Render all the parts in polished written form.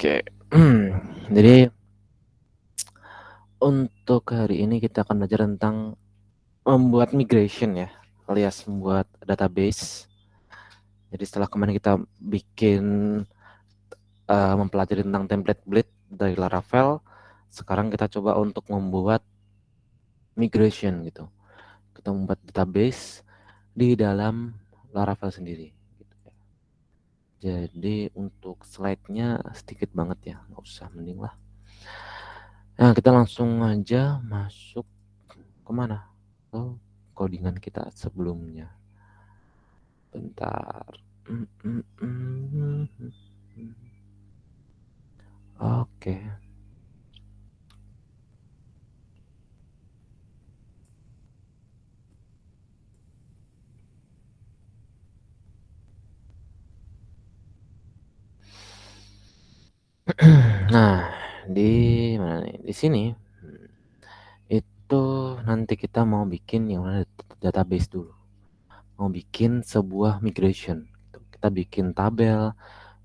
Oke. Jadi untuk hari ini kita akan belajar tentang membuat migration ya, alias membuat database. Jadi setelah kemarin kita bikin mempelajari tentang template build dari Laravel, sekarang kita coba untuk membuat migration gitu. Kita membuat database di dalam Laravel sendiri. Gitu ya. Jadi untuk slide-nya sedikit banget ya, nggak usah, mending lah. Nah, kita langsung aja masuk kemana? Ke codingan kita sebelumnya. Bentar. Oke. Nah, di mana nih? Di sini itu nanti kita mau bikin yang mana database dulu. Mau bikin sebuah migration. Kita bikin tabel,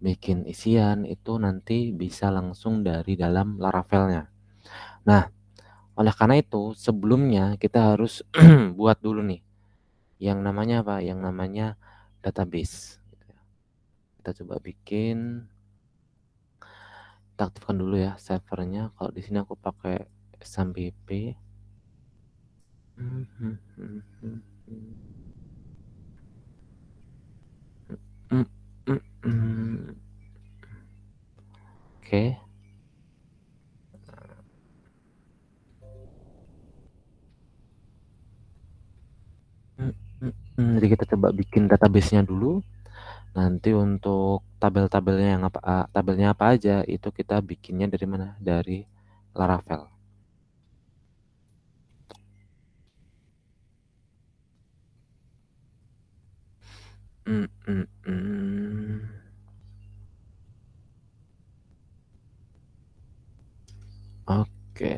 bikin isian itu nanti bisa langsung dari dalam Laravelnya. Nah, oleh karena itu sebelumnya kita harus buat dulu nih yang namanya apa? Yang namanya database. Kita coba bikin, kita aktifkan dulu ya servernya. Kalau di sini aku pakai SMBP. Oke. Jadi kita coba bikin database-nya dulu. Nanti untuk tabel-tabelnya yang apa, tabelnya apa aja itu kita bikinnya dari mana? Dari Laravel. Oke.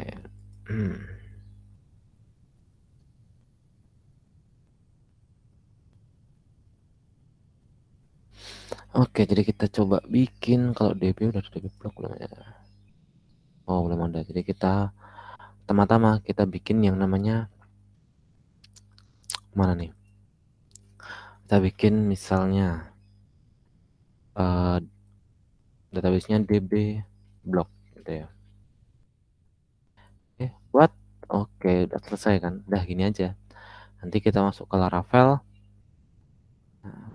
Oke, jadi kita coba bikin, kalau DB udah ada DB block belum ya? Oh, belum ada. Jadi kita pertama-tama kita bikin yang namanya mana nih? Kita bikin misalnya database-nya DB block gitu ya. What? Oke, udah selesai kan? Udah gini aja. Nanti kita masuk ke Laravel,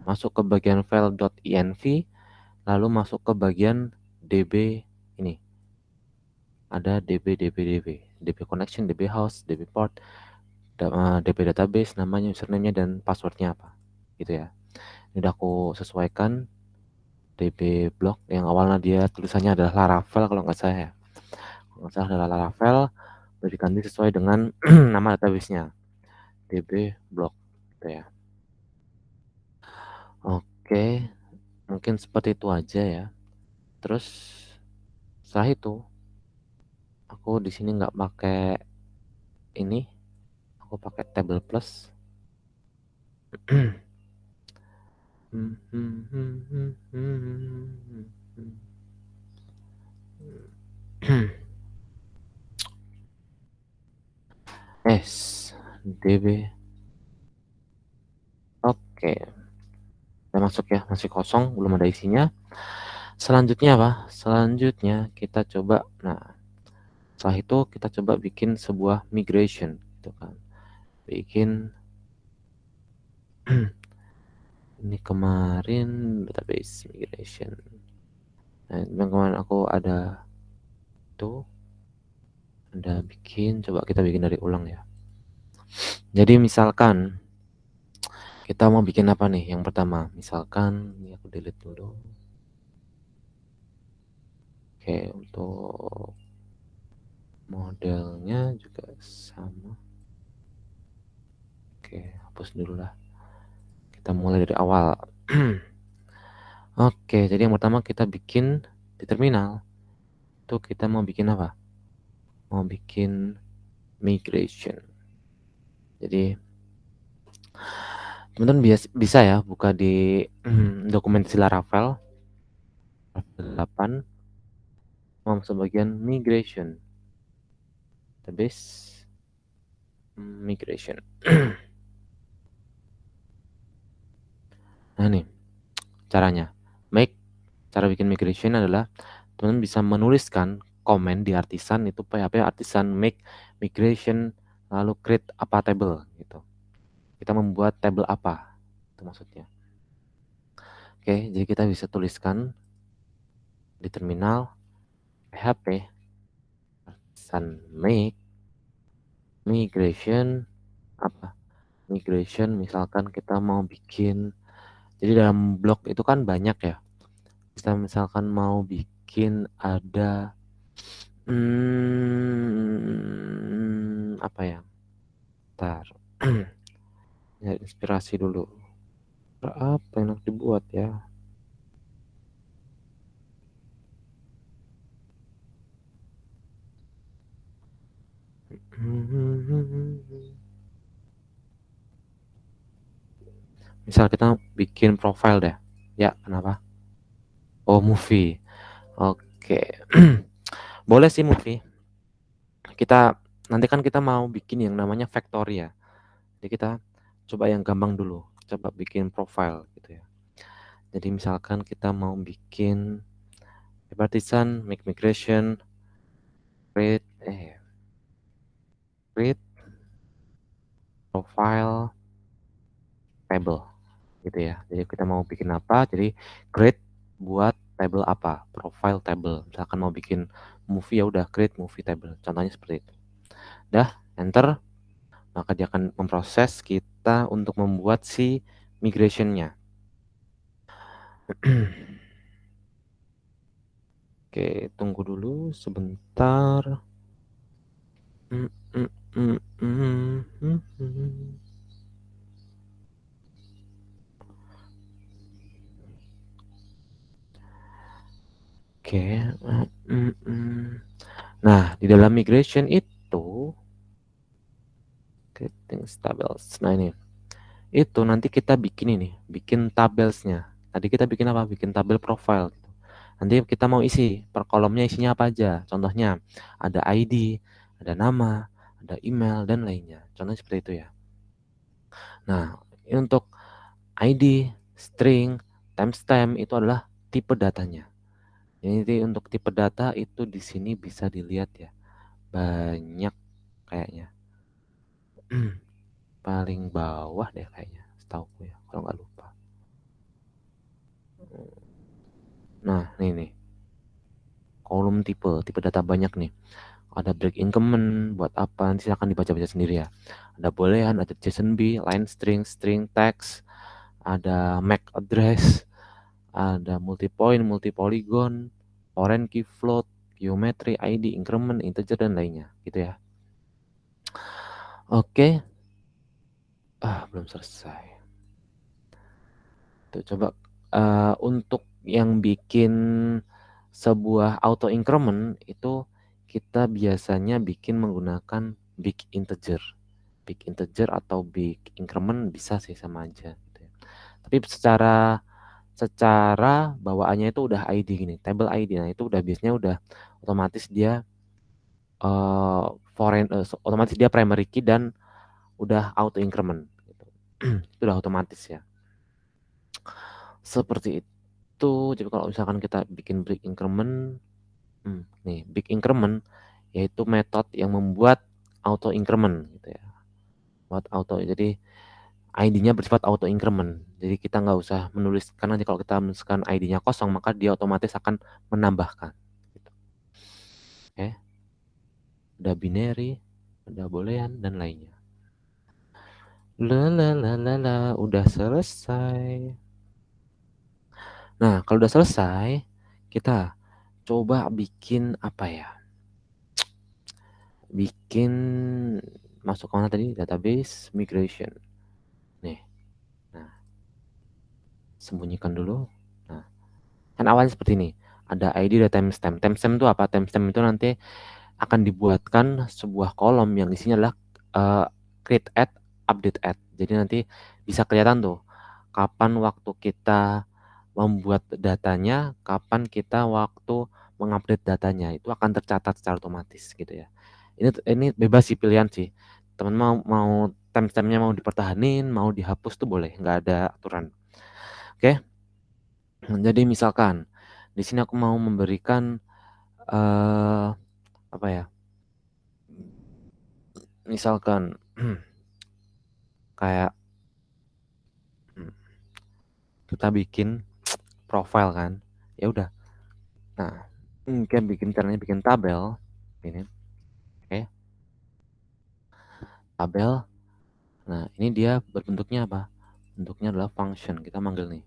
masuk ke bagian file.env, lalu masuk ke bagian DB ini. Ada DB connection, DB host, DB port, DB database, namanya, username-nya, dan passwordnya apa. Gitu ya. Ini udah aku sesuaikan. DB block yang awalnya dia tulisannya adalah Laravel kalau nggak salah ya. Kalau nggak salah adalah Laravel, udah diganti sesuai dengan nama database-nya. DB block gitu ya. Oke, mungkin seperti itu aja ya. Terus setelah itu aku di sini nggak pakai ini, aku pakai table plus. S DB. Oke, kita masuk ya, masih kosong, belum ada isinya. Selanjutnya apa? Selanjutnya kita coba, nah setelah itu kita coba bikin sebuah migration gitu kan. Bikin ini kemarin database migration. Nah, kemarin aku ada tuh, ada bikin, coba kita bikin dari ulang ya. Jadi misalkan kita mau bikin apa nih? Yang pertama, misalkan ini aku delete dulu. Oke, untuk modelnya juga sama. Oke, hapus dulu lah. Kita mulai dari awal. Oke, jadi yang pertama kita bikin di terminal. Itu kita mau bikin apa? Mau bikin migration. Jadi teman-teman bisa ya buka di dokumentasi Laravel 8. masuk bagian migration. Database migration. Nah nih caranya. Cara bikin migration adalah teman bisa menuliskan komen di Artisan itu PHP Artisan make migration lalu create apa table gitu. Kita membuat table apa itu maksudnya. Oke, jadi kita bisa tuliskan di terminal PHP Artisan make migration apa? Migration misalkan kita mau bikin, jadi dalam blog itu kan banyak ya. Kita misalkan mau bikin ada apa ya? Ntar ya inspirasi dulu. Apa yang harus dibuat ya? Misal kita bikin profile deh. Ya, kenapa? Oh, movie. Oke. Boleh sih movie. Kita nanti kan kita mau bikin yang namanya factory ya. Jadi kita coba yang gampang dulu. Coba bikin profile gitu ya. Jadi misalkan kita mau bikin partisan, make migration, create profile table gitu ya. Jadi kita mau bikin apa? Jadi create buat table apa? Profile table. Misalkan mau bikin movie ya udah create movie table. Contohnya seperti itu. Dah, enter. Maka dia akan memproses kita untuk membuat si migration-nya. Oke, tunggu dulu sebentar. Oke. Nah, di dalam migration itu creating tables. Nah, ini. Itu nanti kita bikin ini, bikin tabelsnya. Tadi kita bikin apa? Bikin tabel profile gitu. Nanti kita mau isi per kolomnya isinya apa aja. Contohnya ada ID, ada nama, ada email dan lainnya. Contohnya seperti itu ya. Nah, untuk ID, string, timestamp itu adalah tipe datanya. Jadi untuk tipe data itu di sini bisa dilihat ya. Banyak kayaknya. Paling bawah deh kayaknya, setauku ya, kalau nggak lupa. Nah, nih. Kolom tipe data banyak nih. Ada break increment, buat apa, nanti silahkan dibaca-baca sendiri ya. Ada boolean, ada JSON B, line string, string text, ada MAC address, ada multi-point, multi-polygon, foreign key float, geometry, ID, increment, integer, dan lainnya gitu ya. Oke. Belum selesai. Tuh, coba untuk yang bikin sebuah auto increment itu kita biasanya bikin menggunakan big integer. Big integer atau big increment bisa sih sama aja gitu ya. Tapi secara bawaannya itu udah ID gini, table ID. Nah, itu udah biasanya udah otomatis dia otomatis dia primary key dan udah auto increment gitu. Itu udah otomatis ya. Seperti itu. Jadi kalau misalkan kita bikin big increment, nih big increment yaitu metode yang membuat auto increment gitu ya. Buat auto, jadi ID-nya bersifat auto increment. Jadi kita nggak usah menulis, karena nanti kalau kita menuliskan ID-nya kosong maka dia otomatis akan menambahkan. Gitu. Oke, udah binary, udah boolean dan lainnya. Udah selesai. Nah, kalau udah selesai, kita coba bikin apa ya? Bikin masuk ke mana tadi? Database migration. Nih. Nah, sembunyikan dulu. Nah, kan awalnya seperti ini. Ada ID, ada timestamp. Timestamp itu apa? Timestamp itu nanti akan dibuatkan sebuah kolom yang isinya adalah create at, update at. Jadi nanti bisa kelihatan tuh kapan waktu kita membuat datanya, kapan kita waktu mengupdate datanya itu akan tercatat secara otomatis gitu ya. Ini bebas sih pilihan sih. Teman mau timestamp-nya mau dipertahanin, mau dihapus tuh boleh, nggak ada aturan. Oke. Jadi misalkan di sini aku mau memberikan apa ya? Misalkan kayak kita bikin profile kan. Ya udah. Nah, caranya bikin tabel ini. Oke. Tabel. Nah, ini dia berbentuknya apa? Bentuknya adalah function. Kita manggil nih.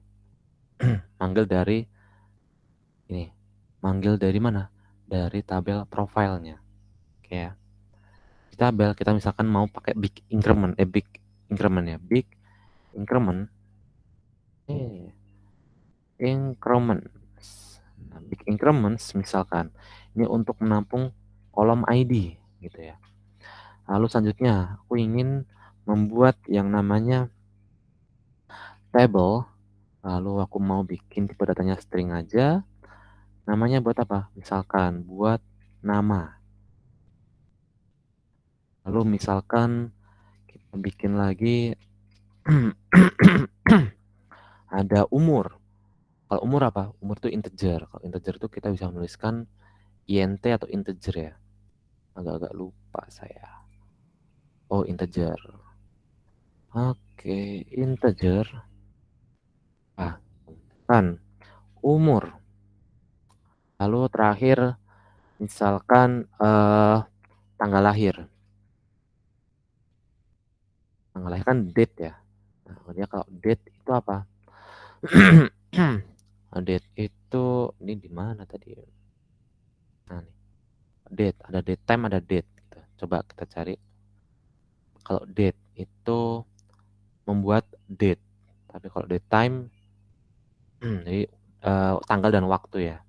Manggil dari ini. Manggil dari mana? Dari tabel profilnya. Oke ya. Di tabel kita misalkan mau pakai big increment ya. Big increment. Increments. Nah, big increments misalkan ini untuk menampung kolom ID gitu ya. Lalu selanjutnya aku ingin membuat yang namanya table. Lalu aku mau bikin tipe datanya string aja. Namanya buat apa? Misalkan buat nama. Lalu misalkan kita bikin lagi ada umur. Kalau umur apa? Umur itu integer. Kalau integer itu kita bisa menuliskan int atau integer ya. Agak-agak lupa saya. Oh, integer. Oke, integer. Kan umur. Lalu terakhir misalkan tanggal lahir. Tanggal lahir kan date ya. Nah, dia kalau date itu apa? Date itu ini di mana tadi? Nah, nih. Date, ada date time, ada date gitu. Coba kita cari. Kalau date itu membuat date. Tapi kalau date time jadi tanggal dan waktu ya.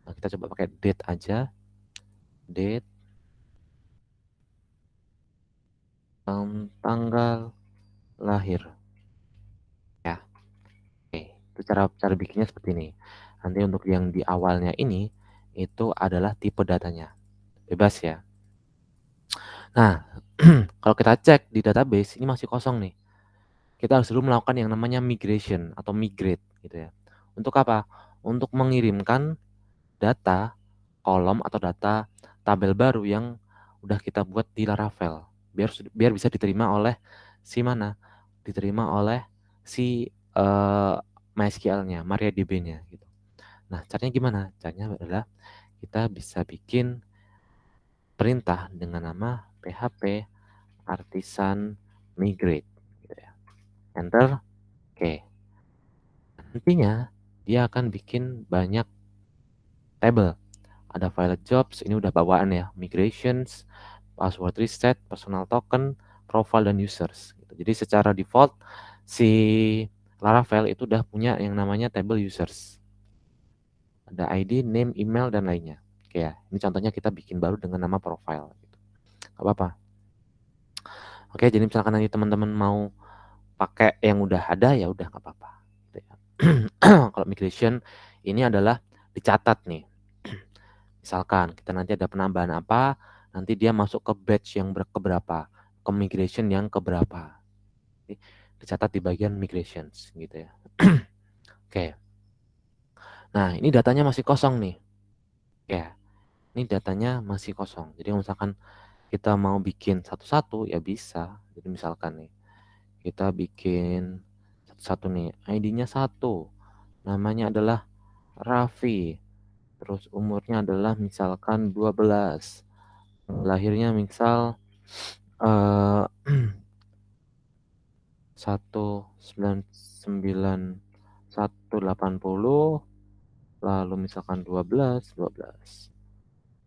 Nah, kita coba pakai date aja. Date tanggal lahir. Ya. Oke, itu cara bikinnya seperti ini. Nanti untuk yang di awalnya ini itu adalah tipe datanya. Bebas ya. Nah, kalau kita cek di database ini masih kosong nih. Kita harus dulu melakukan yang namanya migration atau migrate gitu ya. Untuk apa? Untuk mengirimkan data kolom atau data tabel baru yang udah kita buat di Laravel. Biar bisa diterima oleh si mana? Diterima oleh si MySQL-nya, MariaDB-nya gitu. Nah, caranya gimana? Caranya adalah kita bisa bikin perintah dengan nama php artisan migrate gitu ya. Enter. Oke. Nantinya dia akan bikin banyak table. Ada file jobs, ini udah bawaan ya, migrations, password reset, personal token, profile dan users gitu. Jadi secara default si Laravel itu udah punya yang namanya table users. Ada ID, name, email dan lainnya. Oke ya, ini contohnya kita bikin baru dengan nama profile gitu. Gak apa-apa. Oke, jadi misalkan nanti teman-teman mau pakai yang udah ada ya udah nggak apa-apa. Gitu ya. Kalau migration ini adalah dicatat nih. Misalkan kita nanti ada penambahan apa, nanti dia masuk ke batch yang keberapa, ke migration yang keberapa. Jadi, dicatat di bagian migrations gitu ya. Oke. Nah, ini datanya masih kosong nih. Ya, ini datanya masih kosong. Jadi misalkan kita mau bikin satu-satu ya bisa. Jadi misalkan nih, kita bikin satu-satu nih, ID-nya 1. Namanya adalah Raffi. Terus umurnya adalah misalkan 12. Lahirnya misal 199180, lalu misalkan 12.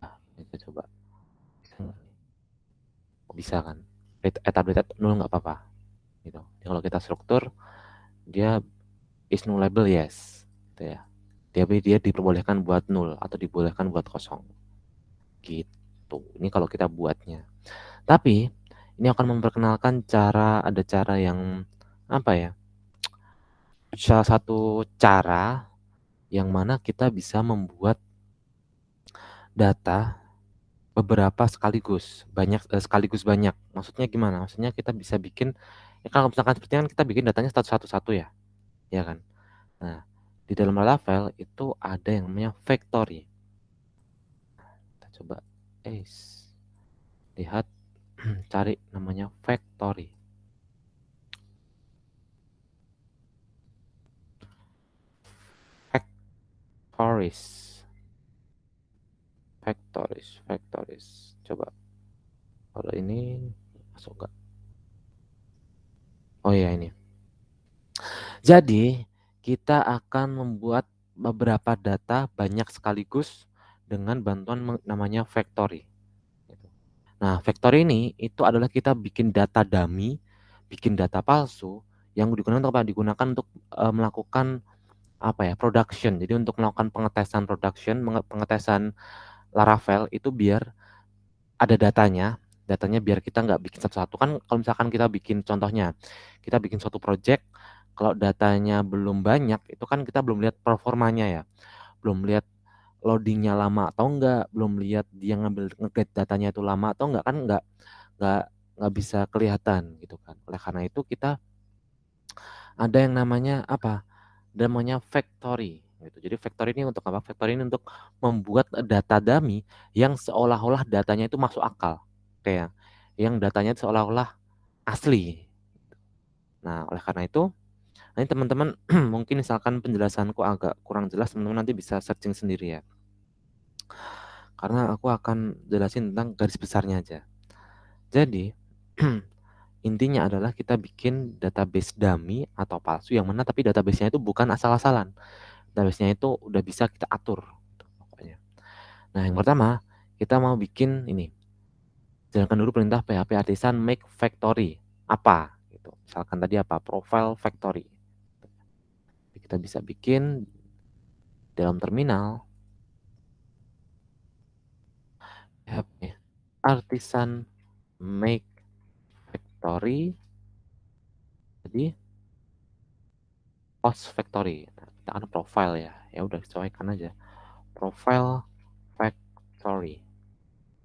Nah, kita coba. Bisa kan? Tablet 0 nggak apa-apa. Gitu. Jadi kalau kita struktur, dia is nullable yes. Gitu ya. Dia diperbolehkan buat 0 atau dibolehkan buat kosong. Gitu. Ini kalau kita buatnya. Tapi ini akan memperkenalkan ada cara yang apa ya? Salah satu cara yang mana kita bisa membuat data beberapa sekaligus, sekaligus banyak. Maksudnya gimana? Maksudnya kita bisa bikin, ya kalau misalkan seperti kan kita bikin datanya satu-satu ya, ya kan? Nah, di dalam Laravel itu ada yang namanya factory. Kita coba, lihat, cari namanya factory. Factories. Coba, kalau ini masuk nggak? Oh ya ini. Jadi kita akan membuat beberapa data banyak sekaligus dengan bantuan namanya factory. Nah, factory ini itu adalah kita bikin data dummy, bikin data palsu yang digunakan untuk apa? Digunakan untuk melakukan apa ya? Production. Jadi untuk melakukan pengetesan production, pengetesan Laravel itu biar ada datanya biar kita nggak bikin satu-satu. Kan kalau misalkan kita bikin contohnya, kita bikin suatu project, kalau datanya belum banyak, itu kan kita belum lihat performanya ya, belum lihat loadingnya lama atau enggak, belum lihat dia nge-get datanya itu lama atau enggak, kan nggak nggak bisa kelihatan gitu kan. Oleh karena itu kita ada yang namanya apa? Namanya factory gitu. Jadi factory ini untuk apa? Factory ini untuk membuat data dummy yang seolah-olah datanya itu masuk akal. Kayak yang datanya seolah-olah asli. Nah, oleh karena itu, nanti teman-teman mungkin misalkan penjelasanku agak kurang jelas, teman-teman nanti bisa searching sendiri ya. Karena aku akan jelasin tentang garis besarnya aja. Jadi, intinya adalah kita bikin database dummy atau palsu yang mana tapi database-nya itu bukan asal-asalan. Database-nya itu udah bisa kita atur gitu, pokoknya. Nah, yang pertama kita mau bikin ini. Jalankan dulu perintah PHP artisan make factory. Apa? Gitu. Misalkan tadi apa? Profile factory. Kita bisa bikin dalam terminal PHP artisan make factory. Jadi post factory. Nah, kita kan profile ya. Ya udah sesuaikan aja. Profile factory.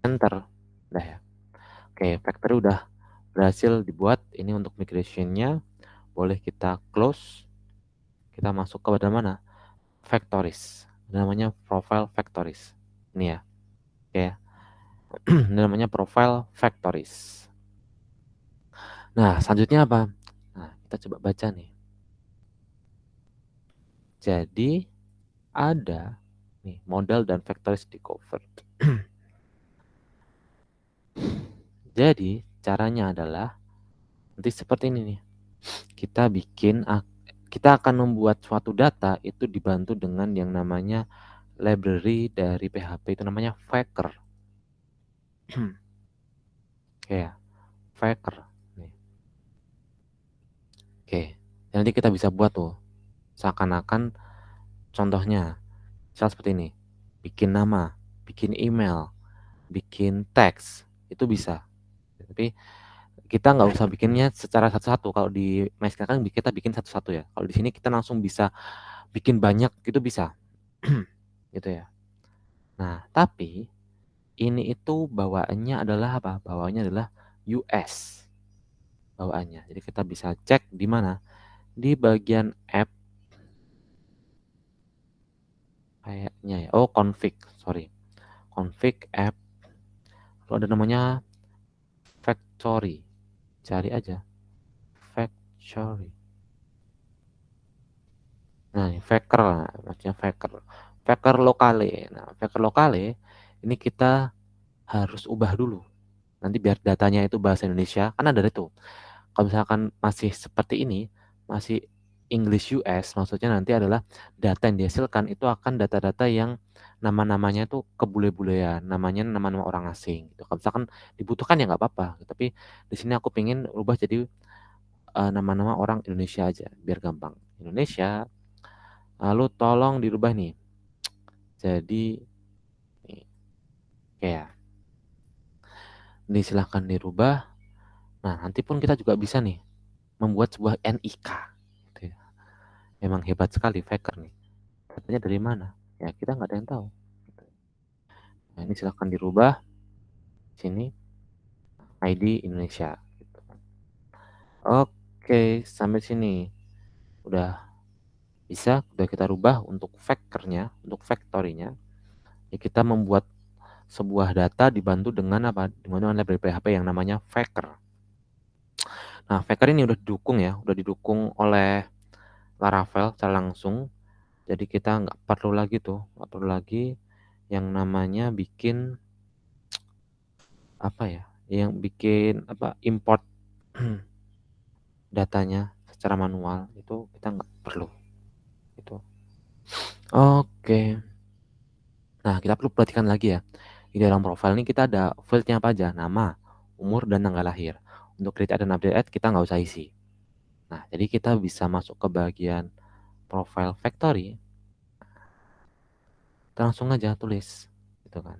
Enter. Udah ya. Oke, factory udah berhasil dibuat. Ini untuk migrationnya. Boleh kita close. Kita masuk ke badan mana? Factories. Namanya profile factories. Ini ya. Oke. Ini namanya profile factories. Nah, selanjutnya apa? Nah, kita coba baca nih. Jadi ada nih model dan factories di cover. Jadi caranya adalah nanti seperti ini nih. Kita akan membuat suatu data itu dibantu dengan yang namanya library dari PHP itu namanya Faker. Ya, Faker. Nih. Oke, nanti kita bisa buat tuh seakan-akan contohnya misal seperti ini, bikin nama, bikin email, bikin teks, itu bisa. Tapi kita nggak usah bikinnya secara satu-satu. Kalau di MySQL kan kita bikin satu-satu ya. Kalau di sini kita langsung bisa bikin banyak, itu bisa. Gitu ya. Nah, tapi ini itu bawaannya adalah apa? Bawaannya adalah US. Bawaannya. Jadi kita bisa cek di mana? Di bagian app kayaknya ya. Oh, config, sorry. Config app. Kalau ada namanya factory. Cari aja. Factory. Nah, ini Faker, maksudnya Faker. Faker lokale. Nah, Faker lokale ini kita harus ubah dulu. Nanti biar datanya itu bahasa Indonesia, kan ada itu. Kalau misalkan masih seperti ini, masih English US, maksudnya nanti adalah data yang dihasilkan itu akan data-data yang nama-namanya itu kebule-bulean, namanya nama-nama orang asing. Gitu. Kalau misalkan dibutuhkan ya nggak apa-apa. Tapi di sini aku pengen ubah jadi nama-nama orang Indonesia aja, biar gampang. Indonesia, lalu tolong dirubah nih. Jadi, nih, kayak, ini silahkan dirubah. Nah, nanti pun kita juga bisa nih membuat sebuah NIK. Gitu ya. Memang hebat sekali Faker nih. Katanya dari mana? Ya kita nggak ada yang tahu. Nah, ini silahkan dirubah sini ID Indonesia gitu. Oke, sampai sini udah bisa, udah kita rubah untuk factornya, untuk factory-nya. Ya, kita membuat sebuah data dibantu dengan apa? Dibantu dengan library PHP yang namanya Faker. Nah, Faker ini udah didukung ya, udah didukung oleh Laravel secara langsung. Jadi kita nggak perlu lagi tuh, nggak perlu lagi yang namanya bikin apa ya, yang bikin apa import datanya secara manual itu kita nggak perlu itu. Oke. Nah, kita perlu perhatikan lagi ya. Di dalam profile ini kita ada fieldnya apa aja, nama, umur, dan tanggal lahir. Untuk create dan update ad kita nggak usah isi. Nah, jadi kita bisa masuk ke bagian profile factory, kita langsung aja tulis, gitu kan.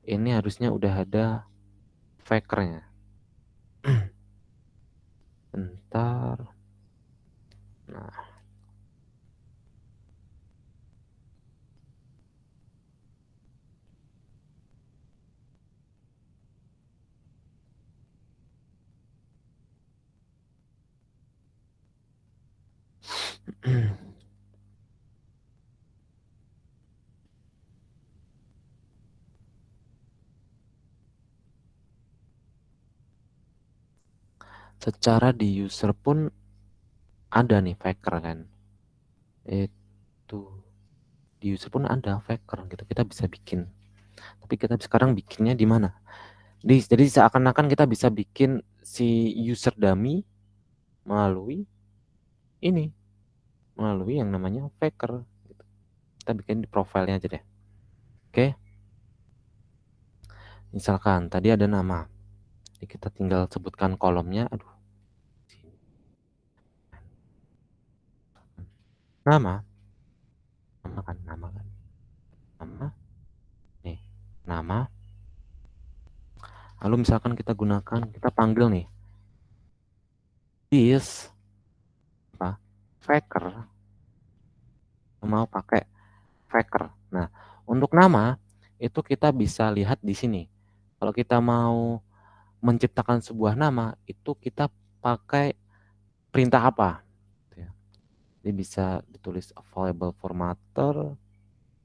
Ini harusnya udah ada fakernya. Bentar. Nah, secara di user pun ada nih faker kan. Itu di user pun ada faker gitu. Kita bisa bikin. Tapi kita sekarang bikinnya di mana? Jadi seakan-akan kita bisa bikin si user dummy melalui ini, melalui yang namanya faker. Gitu. Kita bikin di profilnya aja deh. Oke, misalkan tadi ada nama. Jadi kita tinggal sebutkan kolomnya. Aduh, nama, nama kan, nama. Nih, nama. Lalu misalkan kita panggil nih, this apa? Faker, mau pakai faker. Nah, untuk nama itu kita bisa lihat di sini. Kalau kita mau menciptakan sebuah nama, itu kita pakai perintah apa? Gitu ya. Jadi bisa ditulis available formatter,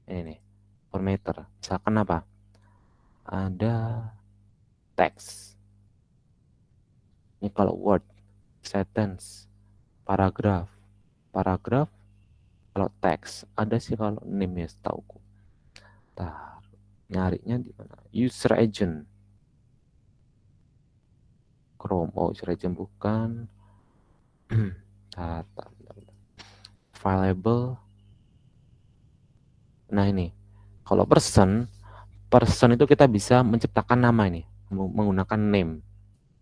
ini nih, formatter. Misalkan apa? Ada teks. Ini kalau word, sentence, paragraph, paragraph. Kalau teks, ada sih kalau name ya setauku. Ntar, nyarinya di mana? User agent. Chrome, oh user agent bukan. Bentar. Fileable. Nah ini, kalau person itu kita bisa menciptakan nama ini menggunakan name,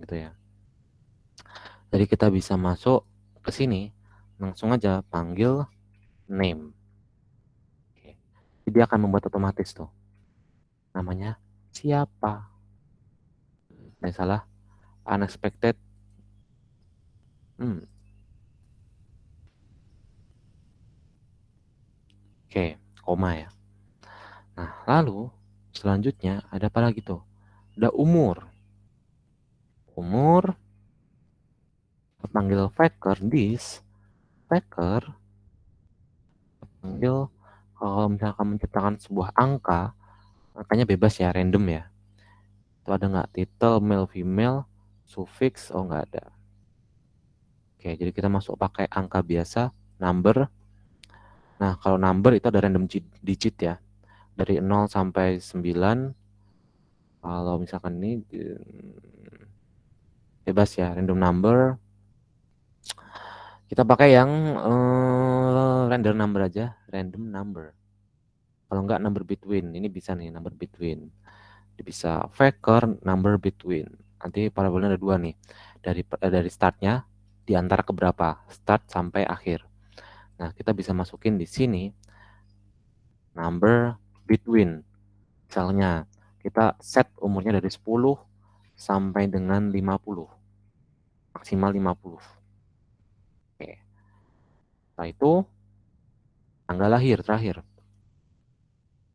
gitu ya. Jadi kita bisa masuk ke sini, langsung aja panggil name. Oke. Jadi dia akan membuat otomatis tuh. Namanya siapa? Nah, salah, unexpected. Hmm, oke, koma ya. Nah, lalu selanjutnya ada apa lagi tuh? Ada umur. Umur, panggil faker, this faker, panggil kalau misalkan menciptakan sebuah angka, angkanya bebas ya, random ya. Itu ada nggak title, male, female, suffix, oh nggak ada. Oke, jadi kita masuk pakai angka biasa, number. Nah, kalau number itu ada random digit ya. Dari 0 sampai 9. Kalau misalkan ini bebas ya, random number. Kita pakai yang random number aja, random number. Kalau nggak number between, ini bisa nih number between. Bisa factor number between. Nanti parabelnya ada dua nih. Dari startnya di antara keberapa, start sampai akhir. Nah, kita bisa masukin di sini number between. Misalnya kita set umurnya dari 10 sampai dengan 50. Maksimal 50. Oke. Setelah itu tanggal lahir terakhir.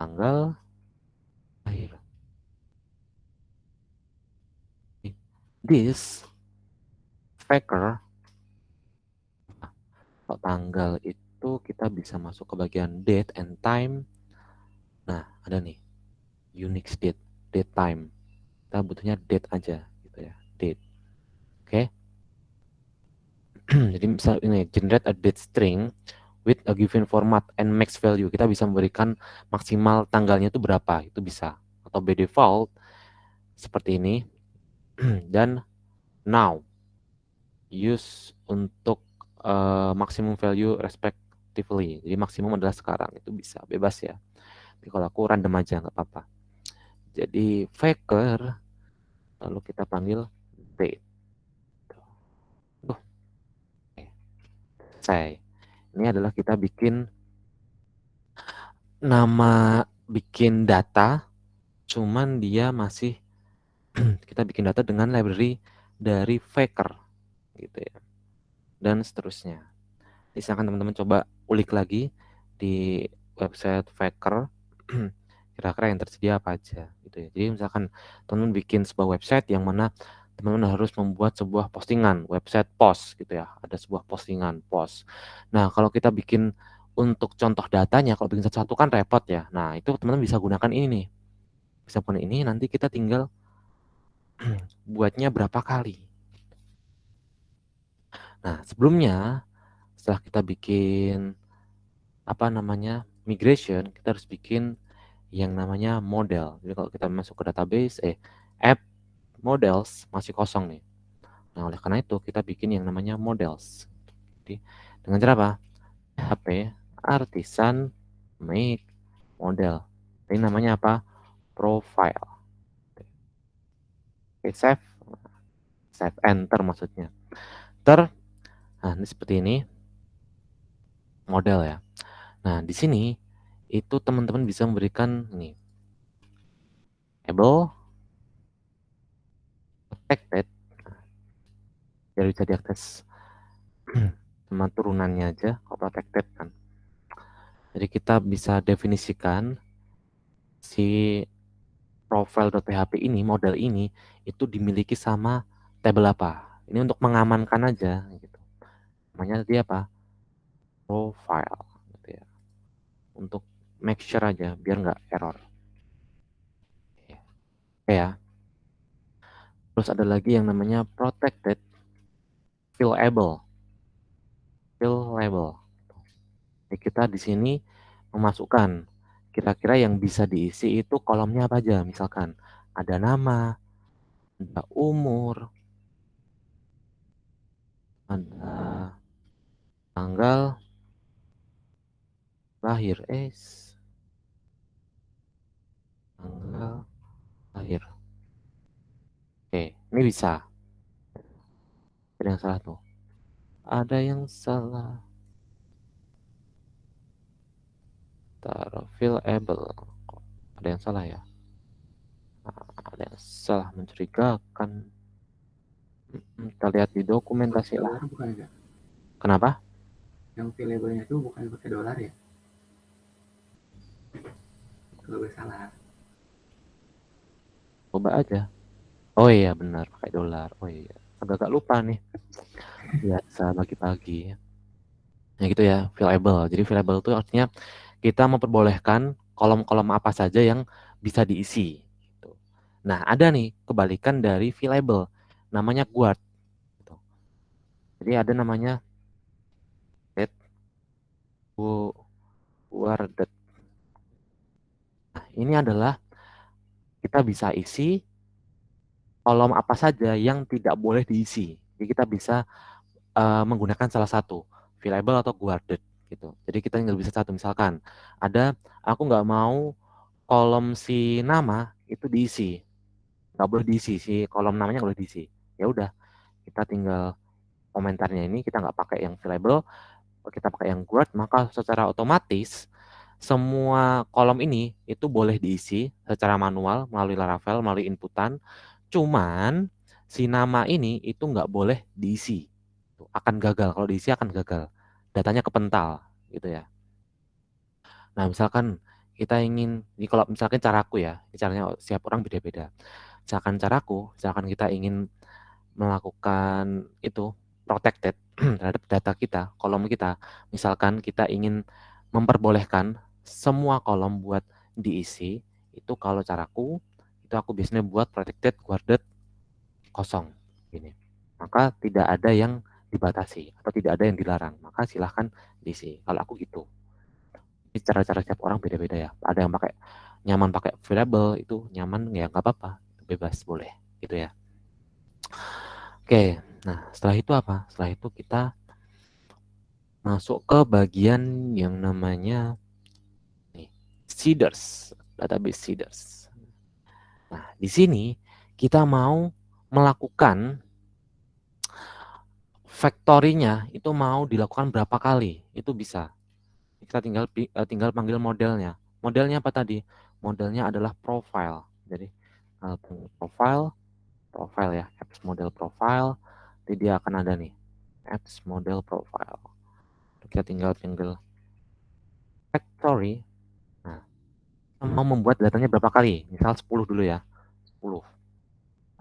tanggal lahir. This faker, kalau tanggal itu kita bisa masuk ke bagian date and time. Nah, ada nih unique date time. Kita butuhnya date aja gitu ya, date. Oke. Jadi misal ini generate a date string with a given format and max value. Kita bisa memberikan maksimal tanggalnya itu berapa, itu bisa. Atau by default seperti ini. Dan now use untuk maximum value respectively. Jadi maksimum adalah sekarang, itu bisa bebas ya. Tapi kalau aku random aja nggak apa-apa. Jadi faker lalu kita panggil date. Tuh, selesai. Ini adalah kita bikin nama, bikin data, cuman dia masih kita bikin data dengan library dari faker gitu ya. Dan seterusnya. Misalkan teman-teman coba ulik lagi di website faker, kira-kira yang tersedia apa aja gitu ya. Jadi misalkan teman-teman bikin sebuah website yang mana teman-teman harus membuat sebuah postingan, website post gitu ya. Ada sebuah postingan post. Nah, kalau kita bikin untuk contoh datanya, kalau bikin satu-satu kan repot ya. Nah, itu teman-teman bisa gunakan ini nih. Bisa gunakan ini, nanti kita tinggal buatnya berapa kali. Nah, sebelumnya setelah kita bikin apa namanya migration, kita harus bikin yang namanya model. Jadi kalau kita masuk ke database, app models masih kosong nih. Nah, oleh karena itu kita bikin yang namanya models. Jadi dengan cara apa? HP artisan make model. Ini namanya apa? Profile. Oke, save enter maksudnya. Nah ini seperti ini model ya. Nah di sini itu teman-teman bisa memberikan ini able protected, biar bisa diakses sama turunannya aja kalau protected kan. Jadi kita bisa definisikan si profile.php ini, model ini itu dimiliki sama tabel apa. Ini untuk mengamankan aja gitu. Namanya dia apa? Profile gitu ya. Untuk make sure aja biar nggak error. Oke ya. Terus ada lagi yang namanya protected fillable. Fillable. Jadi kita di sini memasukkan kira-kira yang bisa diisi itu kolomnya apa aja. Misalkan ada nama, ada umur, ada tanggal lahir, tanggal lahir. Oke, ini bisa. Ada yang salah tuh. Ada yang salah. Taruh fillable. Ada yang salah ya. Ada yang salah, mencurigakan. Kita lihat di dokumentasi lah. Kenapa? Yang fillable-nya itu bukan pakai dolar ya? Kalau gue salah. Coba aja. Oh iya benar, pakai dolar. Oh iya, agak-agak lupa nih. Biasa pagi-pagi. Ya gitu ya, fillable. Jadi fillable itu artinya kita memperbolehkan kolom-kolom apa saja yang bisa diisi. Gitu. Nah, ada nih kebalikan dari fillable, namanya guard. Gitu. Jadi ada namanya get guarded. Nah, ini adalah kita bisa isi kolom apa saja yang tidak boleh diisi. Jadi kita bisa menggunakan salah satu fillable atau guarded gitu. Jadi kita tinggal bisa satu, misalkan ada aku nggak mau kolom si nama itu diisi, nggak boleh diisi, si kolom namanya nggak boleh diisi. Ya udah, kita tinggal komentarnya ini kita nggak pakai yang fillable, kita pakai yang guard, maka secara otomatis semua kolom ini itu boleh diisi secara manual melalui Laravel, melalui inputan. Cuman si nama ini itu nggak boleh diisi, akan gagal. Kalau diisi akan gagal, datanya kepental gitu ya. Nah misalkan kita ingin, ini kalau misalkan caraku ya, ini caranya setiap orang beda-beda. Misalkan caraku, misalkan kita ingin melakukan itu protected terhadap data kita, kolom kita. Misalkan kita ingin memperbolehkan semua kolom buat diisi, itu kalau caraku, itu aku biasanya buat protected guarded kosong gini. Maka tidak ada yang dibatasi atau tidak ada yang dilarang, maka silahkan diisi. Kalau aku gitu. Ini cara-cara setiap orang beda-beda ya. Ada yang pakai nyaman pakai variable, itu nyaman ya nggak apa-apa, bebas boleh gitu ya. Oke, nah setelah itu apa? Setelah itu kita masuk ke bagian yang namanya nih, seeders, database seeders. Nah, di sini kita mau melakukan factory-nya itu mau dilakukan berapa kali? Itu bisa. Kita tinggal panggil modelnya. Modelnya apa tadi? Modelnya adalah profile. Jadi profile ya, apps model profile. Jadi dia akan ada nih, apps model profile. Kita tinggal factory. Nah, kita mau membuat datanya berapa kali? Misal 10 dulu ya. 10.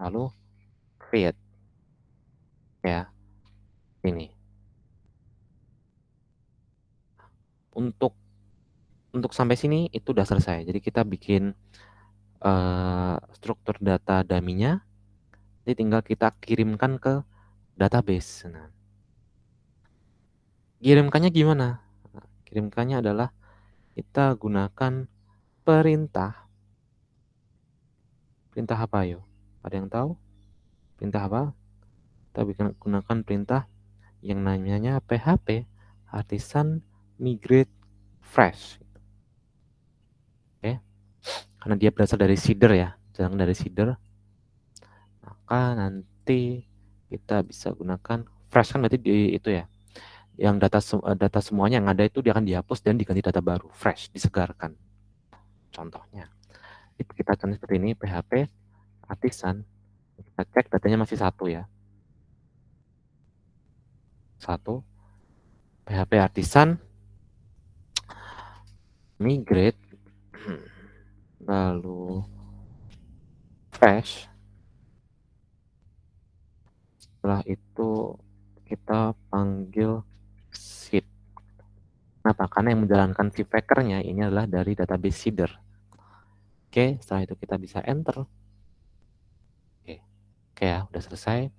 Lalu create ya. Ini. Untuk sampai sini itu udah selesai. Jadi kita bikin struktur data dummy-nya. Jadi tinggal kita kirimkan ke database. Nah, kirimkannya gimana? Nah, kirimkannya adalah kita gunakan perintah. Perintah apa yuk? Ada yang tahu? Perintah apa? Kita gunakan perintah yang namanya PHP artisan migrate fresh. Oke. Karena dia berasal dari seeder ya, jangan dari seeder. Maka nanti kita bisa gunakan fresh kan berarti di itu ya. Yang data semuanya yang ada itu dia akan dihapus dan diganti data baru, fresh, disegarkan. Contohnya. Kita contoh seperti ini, PHP artisan. Kita cek datanya masih 1 ya. 1. PHP artisan migrate lalu fresh. Setelah itu kita panggil seed. Kenapa? Karena yang menjalankan si packernya ini adalah dari database seeder. Oke, setelah itu kita bisa enter. Oke ya, udah selesai.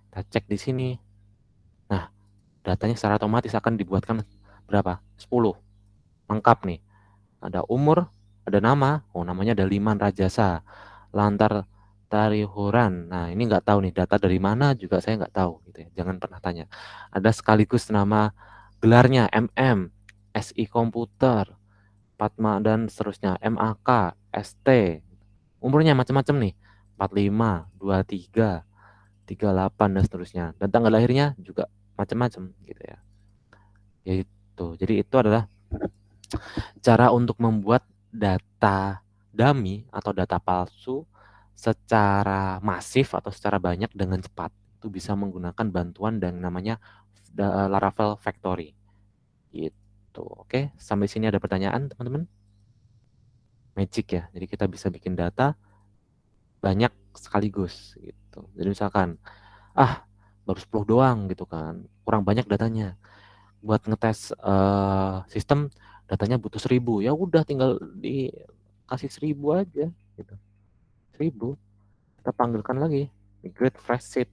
Kita cek di sini. Nah, datanya secara otomatis akan dibuatkan berapa? 10. Lengkap nih. Ada umur, ada nama. Oh, namanya ada Liman Rajasa. Lantar Tarihuran. Nah, ini nggak tahu nih data dari mana juga saya nggak tahu gitu ya. Jangan pernah tanya. Ada sekaligus nama gelarnya MM, SI Komputer, Padma dan seterusnya, MAK, ST. Umurnya macam-macam nih. 45, 23, 38 dan seterusnya. Dan tanggal lahirnya juga macam-macam gitu ya. Yaitu. Jadi itu adalah cara untuk membuat data dummy atau data palsu secara masif atau secara banyak dengan cepat. Itu bisa menggunakan bantuan dan namanya Laravel Factory. Gitu. Oke, sampai sini ada pertanyaan, teman-teman? Magic ya. Jadi kita bisa bikin data banyak sekaligus gitu. Jadi misalkan baru 10 doang gitu kan. Kurang banyak datanya. Buat ngetes sistem datanya butuh 1000. Ya udah tinggal dikasih 1000 aja gitu. 1000. Kita panggilkan lagi migrate fresh seed.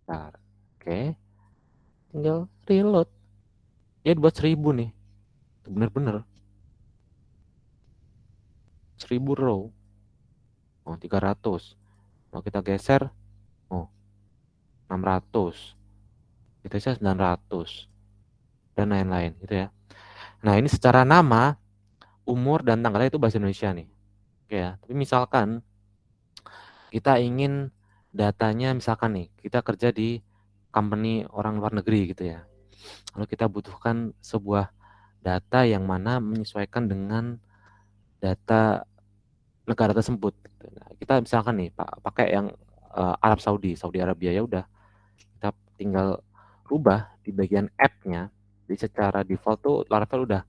Bentar. Oke. Tinggal reload. Dia buat 1000 nih. Itu bener-bener 1000 row. Oh, 300. Mau kita geser, oh 600. Kita bisa 900 dan lain-lain gitu ya. Nah, ini secara nama, umur dan tanggalnya itu bahasa Indonesia nih. Oke ya. Tapi misalkan kita ingin datanya misalkan nih, kita kerja di company orang luar negeri gitu ya. Lalu kita butuhkan sebuah data yang mana menyesuaikan dengan data negara tersebut. Nah, kita misalkan nih pakai yang Arab Saudi Arabia, ya udah kita tinggal rubah di bagian app-nya. Jadi secara default tuh Laravel udah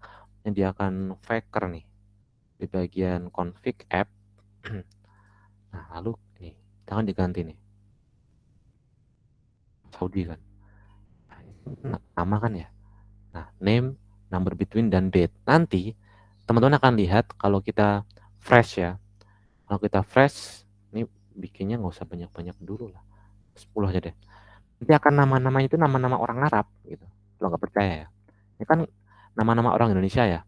menyediakan Faker nih di bagian config app. Nah, lalu ini jangan diganti nih. Saudi kan. Nah, nama kan ya. Nah, name, number between dan date. Nanti teman-teman akan lihat kalau kita fresh ya. Kalau kita fresh, ini bikinnya nggak usah banyak-banyak dulu lah. 10 aja deh. Nanti akan nama-namanya itu nama-nama orang Arab gitu. Kalau nggak percaya ya. Ini kan nama-nama orang Indonesia ya.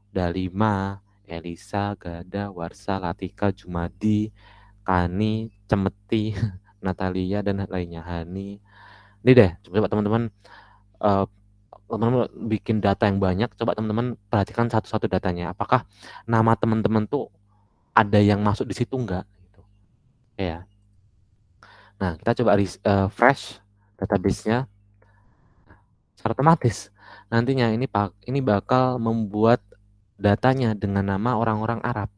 Dalima, Elisa, Gada, Warsa, Latika, Jumadi, Kani, Cemeti, Natalia dan lainnya. Hani. Ini deh, coba teman-teman eh, teman-teman bikin data yang banyak, coba teman-teman perhatikan satu-satu datanya. Apakah nama teman-teman tuh ada yang masuk di situ enggak? Gitu. Ya. Nah, kita coba fresh database-nya secara otomatis. Nantinya ini bakal membuat datanya dengan nama orang-orang Arab.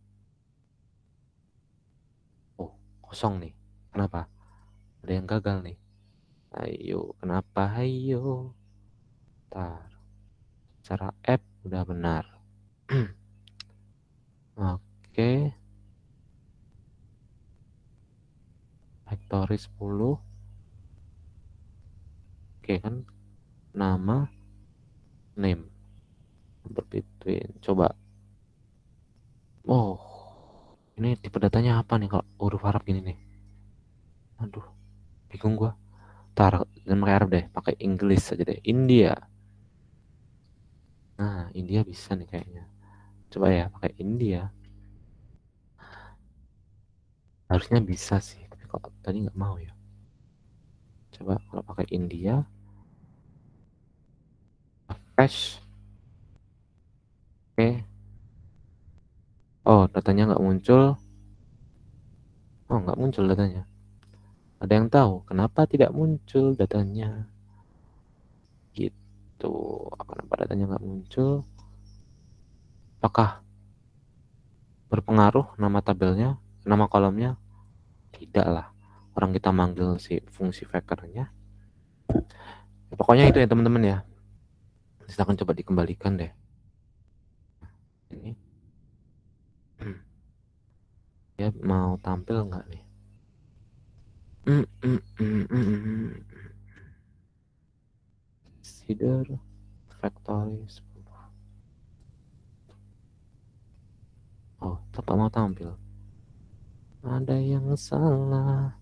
Oh, kosong nih. Kenapa? Ada yang gagal nih. Ayo, kenapa? Ayo. Ntar. Secara app udah benar. Oke. Factory 10. Oke kan. Nama. Name. Number between. Coba. Oh. Ini tipe datanya apa nih kalau huruf Arab gini nih? Aduh. Bingung gua. Ntar. Jangan pakai Arab deh. Pakai Inggris aja deh. India. Nah, India bisa nih kayaknya. Coba ya, pakai India. Harusnya bisa sih, tapi kok tadi nggak mau ya. Coba kalau pakai India, fresh. Oke. Oh, datanya nggak muncul. Oh, nggak muncul datanya. Ada yang tahu kenapa tidak muncul datanya? Gitu. Kenapa datanya nggak muncul? Apakah berpengaruh nama tabelnya, nama kolomnya? Tidak lah. Orang kita manggil si fungsi factornya. Ya, pokoknya itu ya teman-teman ya. Silahkan coba dikembalikan deh. Ini. Ya mau tampil nggak nih? Consider factory 10. Oh, tetap mau tampil. Ada yang salah.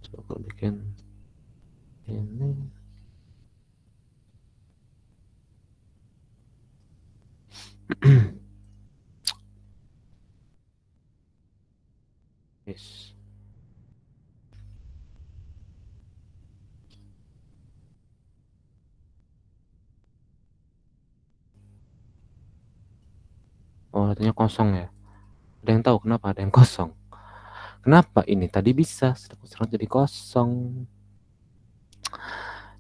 Coba bikin ini. Yes. Oh, artinya kosong ya. Ada yang tahu kenapa ada yang kosong? Kenapa ini tadi bisa sekarang jadi kosong?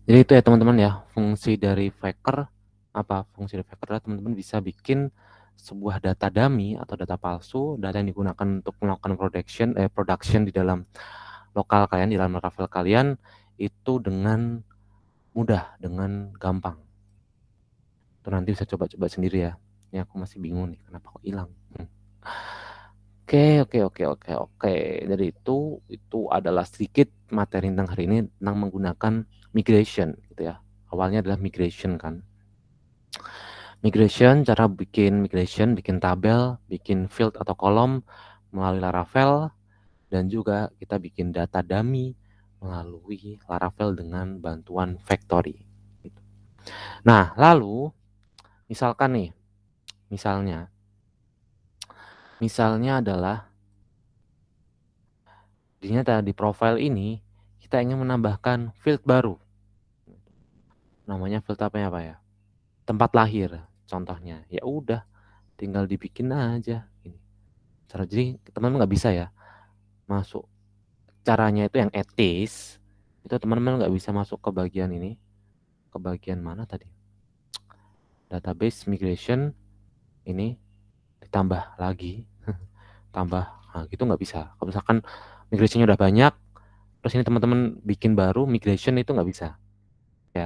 Jadi itu ya teman-teman ya, fungsi dari Faker. Apa fungsi dari Faker adalah teman-teman bisa bikin sebuah data dummy atau data palsu, data yang digunakan untuk melakukan production di dalam lokal kalian, di dalam Laravel kalian itu dengan mudah, dengan gampang. Itu nanti bisa coba-coba sendiri ya. Ini aku masih bingung nih kenapa kok hilang. Oke. Dari itu adalah sedikit materi tentang hari ini tentang menggunakan migration gitu ya. Awalnya adalah migration kan. Migration, cara bikin migration, bikin tabel, bikin field atau kolom melalui Laravel, dan juga kita bikin data dummy melalui Laravel dengan bantuan factory. Nah, lalu misalkan nih, misalnya adalah di profile ini kita ingin menambahkan field baru. Namanya field apa ya? Tempat lahir contohnya. Ya udah, tinggal dibikin aja ini. Jadi teman-teman nggak bisa ya masuk. Caranya itu yang etis. Itu teman-teman nggak bisa masuk ke bagian ini. Ke bagian mana tadi? Database migration ini ditambah lagi. Tambah, nah gitu nggak bisa. Kalau misalkan migrationnya udah banyak, terus ini teman-teman bikin baru migration itu nggak bisa. Ya,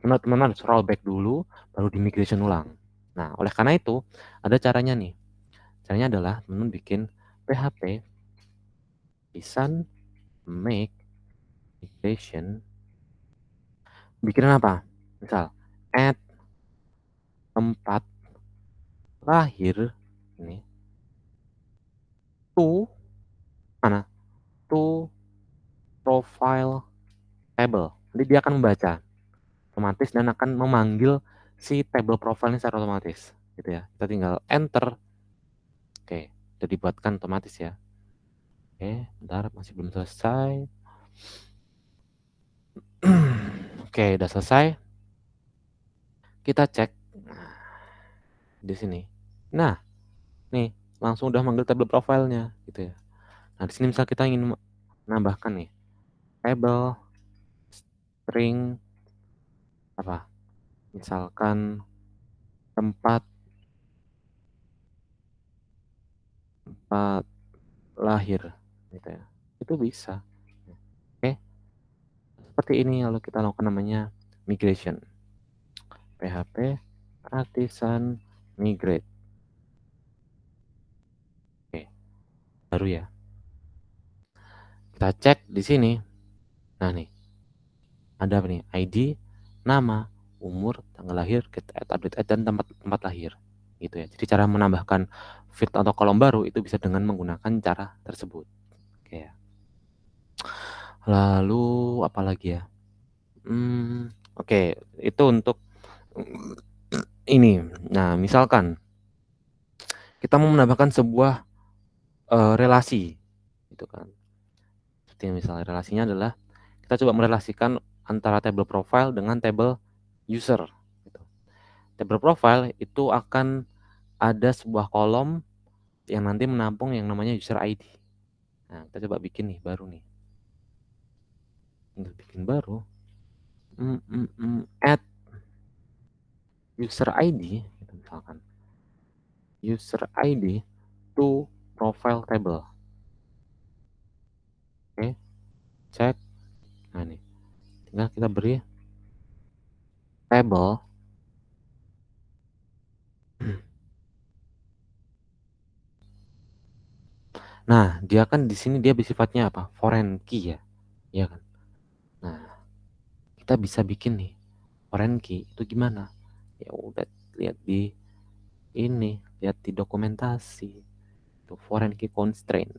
teman-teman harus rollback dulu, baru di migration ulang. Nah, oleh karena itu, ada caranya nih. Caranya adalah teman-teman bikin PHP design make migration. Bikin apa? Misal, add tempat lahir ini to mana? To profile table. Nanti dia akan membaca otomatis dan akan memanggil si table profile ini secara otomatis, gitu ya. Kita tinggal enter. Oke, udah dibuatkan otomatis ya. Oke, bentar, masih belum selesai. Oke, udah selesai. Kita cek di sini. Nah, nih langsung udah manggil table profile-nya, gitu ya. Nah, di sini misal kita ingin menambahkan nih table string apa? Misalkan tempat lahir, gitu ya. Itu bisa. Oke, seperti ini lalu kita lakukan namanya migration. PHP artisan migrate. Oke, baru ya. Kita cek di sini. Nah nih, ada apa nih? ID, nama, umur, tanggal lahir, get update dan tempat lahir. Gitu ya. Jadi cara menambahkan field atau kolom baru itu bisa dengan menggunakan cara tersebut. Oke ya. Lalu apa lagi ya? Oke, itu untuk ini. Nah, misalkan kita mau menambahkan sebuah relasi, gitu kan. Seperti misalnya relasinya adalah kita coba merelasikan antara table profile dengan table user. Gitu. Table profile itu akan ada sebuah kolom yang nanti menampung yang namanya user ID. Nah, kita coba bikin nih baru nih. Untuk bikin baru, add user ID, gitu misalkan. User ID to profile table. Oke, cek. Nah nih, tinggal kita beri table. Nah, dia kan di sini dia sifatnya apa? Foreign key ya, ya kan? Nah, kita bisa bikin nih foreign key itu gimana? Ya udah lihat di ini, lihat di dokumentasi. Itu foreign key constraint.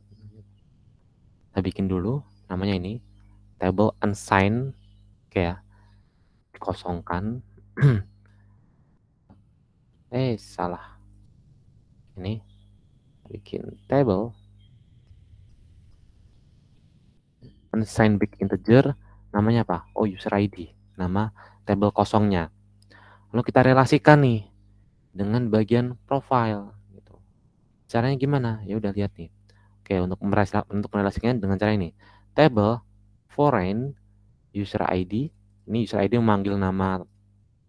Kita bikin dulu namanya ini table unsigned, kayak dikosongkan. Salah. Ini bikin table unsigned big integer, namanya apa? Oh, user ID, nama table kosongnya. Lalu kita relasikan nih dengan bagian profile gitu. Caranya gimana? Ya udah lihat nih. Oke, untuk merelasikannya dengan cara ini. Table foreign user ID. Ini user ID memanggil nama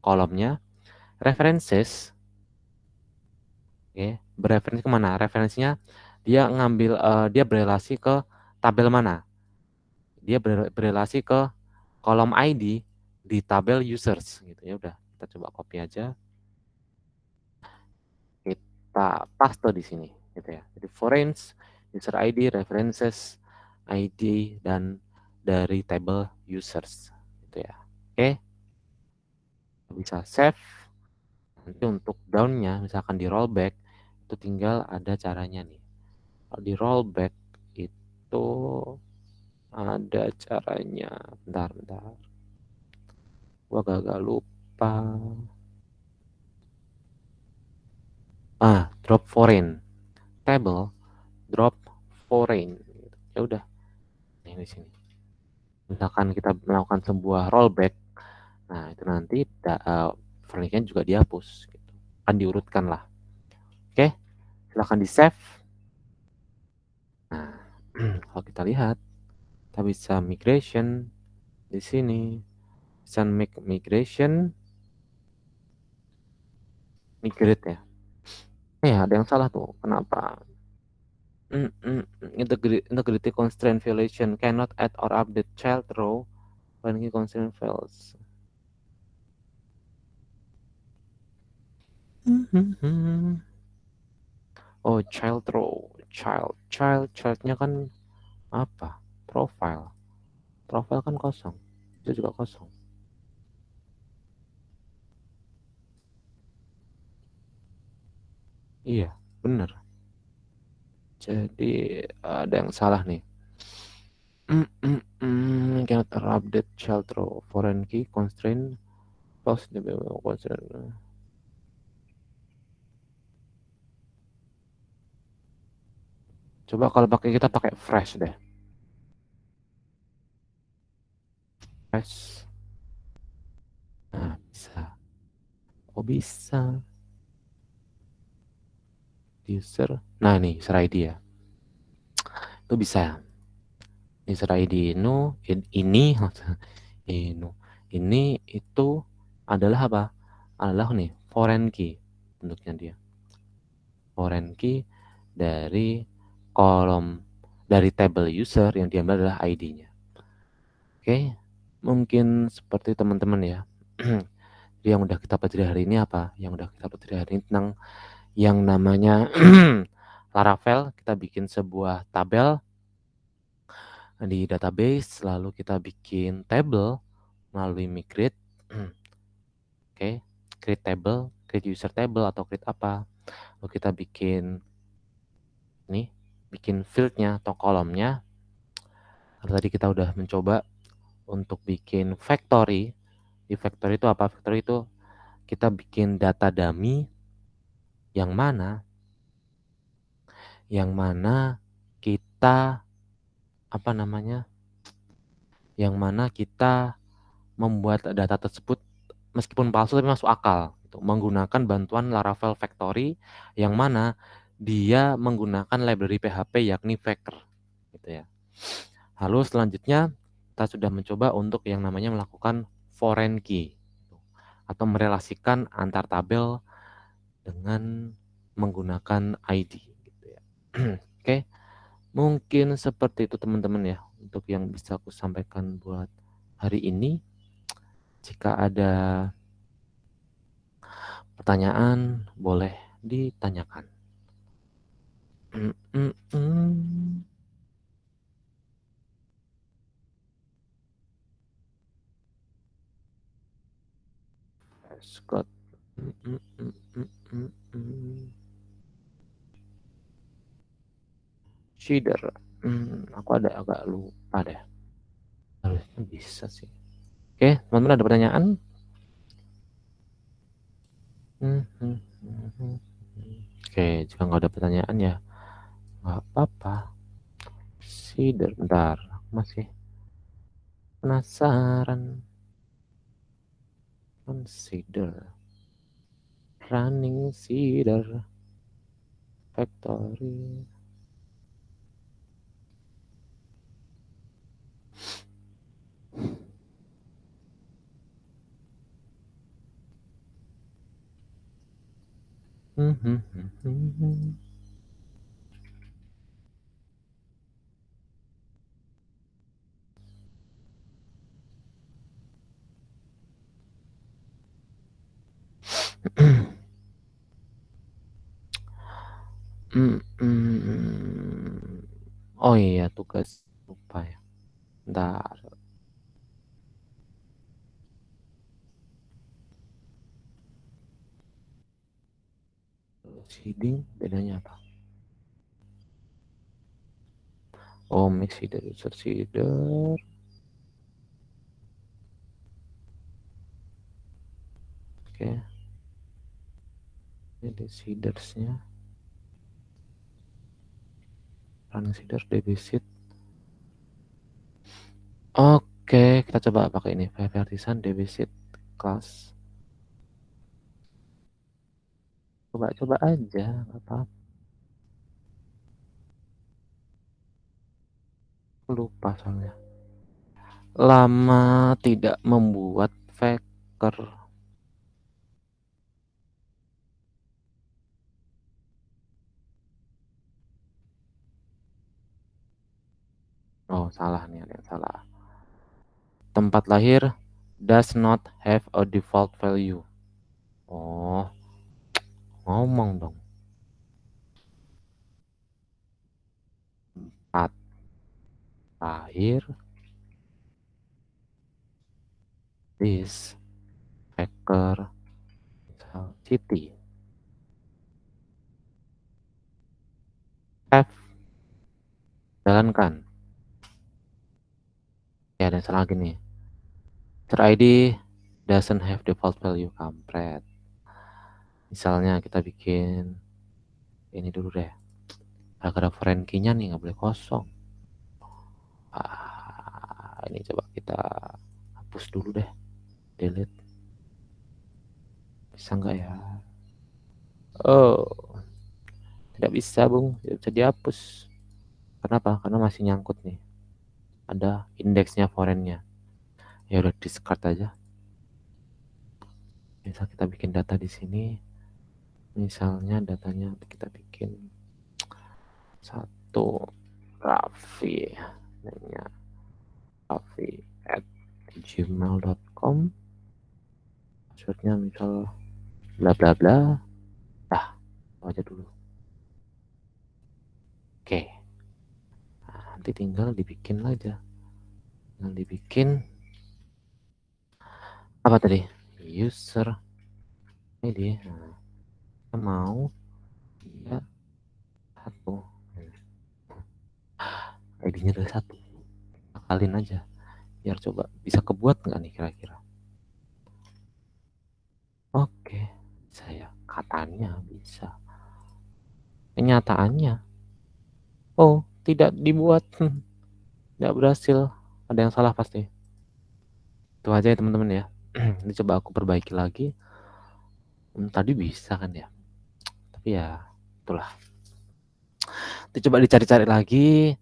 kolomnya. References. Oke, bereferensi kemana? Referensinya dia ngambil dia berelasi ke tabel mana? Dia berelasi ke kolom ID di tabel users gitu ya. Udah, kita coba copy aja. Kita paste di sini gitu ya. Jadi foreign user ID, references ID dan dari table users gitu ya. Oke. Bisa save. Nanti untuk downnya misalkan di rollback itu tinggal ada caranya nih. Kalau di rollback itu ada caranya. Bentar. Gua agak lupa. Drop foreign. Table drop foreign. Ya udah. Nah, ini di sini. Misalkan kita melakukan sebuah rollback, nah itu nanti foreign juga dihapus. Gitu. Akan diurutkan lah. Oke, silahkan di save. Nah, kalau kita lihat, kita bisa migration di sini. Bisa make migration, migrate ya. Ada yang salah tuh. Kenapa? Integrity constraint violation cannot add or update child row when constraint fails. Oh, childnya kan apa? Profile kan kosong, itu juga kosong. Iya, bener. Jadi ada yang salah nih. Cannot update child row foreign key constraint post the constraint. Coba kalau kita pakai fresh deh. Fresh. Nah, bisa. Oh, bisa. User. Nah, nih user ID ya. Itu bisa. User ID ini ini itu adalah apa? Adalah nih foreign key bentuknya dia. Foreign key dari kolom dari table user yang diambil adalah ID-nya. Oke, mungkin seperti teman-teman ya. Yang udah kita pelajari hari ini apa? Yang udah kita pelajari hari ini tentang yang namanya Laravel. Kita bikin sebuah tabel di database, lalu kita bikin table melalui migrate. Oke, create table, create user table atau create apa. Lalu kita bikin bikin fieldnya atau kolomnya. Lalu tadi kita udah mencoba untuk bikin factory. Di factory itu apa? Factory itu kita bikin data dummy yang mana kita yang mana kita membuat data tersebut meskipun palsu tapi masuk akal gitu, menggunakan bantuan Laravel Factory yang mana dia menggunakan library PHP yakni Faker gitu ya. Lalu selanjutnya kita sudah mencoba untuk yang namanya melakukan foreign key atau merelasikan antar tabel dengan menggunakan ID gitu ya. Oke, mungkin seperti itu teman-teman ya untuk yang bisa aku sampaikan buat hari ini. Jika ada pertanyaan boleh ditanyakan. Scott. Shader. Aku agak lupa deh. Harusnya bisa sih. Oke, teman-teman ada pertanyaan? Oke, jika nggak ada pertanyaan ya nggak apa-apa. Shader, bentar. Aku masih penasaran. Consider running Shader factory. Oh iya, tugas lupa ya. Bentar. Seeding bedanya apa? Oh, mix seeder, user seeder. Oke. Jadi seedersnya running seeder debisit. Oke, kita coba pakai ini artisan debisit class. Coba aja, nggak apa-apa. Lupa soalnya. Lama tidak membuat Faker. Oh, salah nih, ada yang salah. Tempat lahir does not have a default value. Oh, Ngomong dong. 4 terakhir this hacker city have jalankan. Ya, dan salah lagi nih. User ID doesn't have default value, kampret. Misalnya kita bikin ini dulu deh. Ada foreign key-nya nih, nggak boleh kosong. Ini coba kita hapus dulu deh. Delete. Bisa nggak ya? Oh, tidak bisa, Bung. Tidak bisa dihapus. Kenapa? Karena masih nyangkut nih. Ada indeksnya foreign-nya. Ya udah discard aja. Misal kita bikin data di sini. Misalnya datanya kita bikin 1 Raffi. Namanya Raffi at gmail.com. Passwordnya misal bla bla bla. Aja dulu. Oke. Nah, nanti tinggal dibikin aja. Tinggal dibikin apa tadi? User ID. Nah, kita mau ya 1. ID-nya adalah 1. Akalin aja. Biar coba bisa kebuat nggak nih kira-kira. Oke. Saya katanya bisa. Kenyataannya. Oh, tidak dibuat. Tidak berhasil. Ada yang salah pasti. Itu aja ya teman-teman ya. Ini coba aku perbaiki lagi. Tadi bisa kan ya. Tapi ya itulah. Coba dicari-cari lagi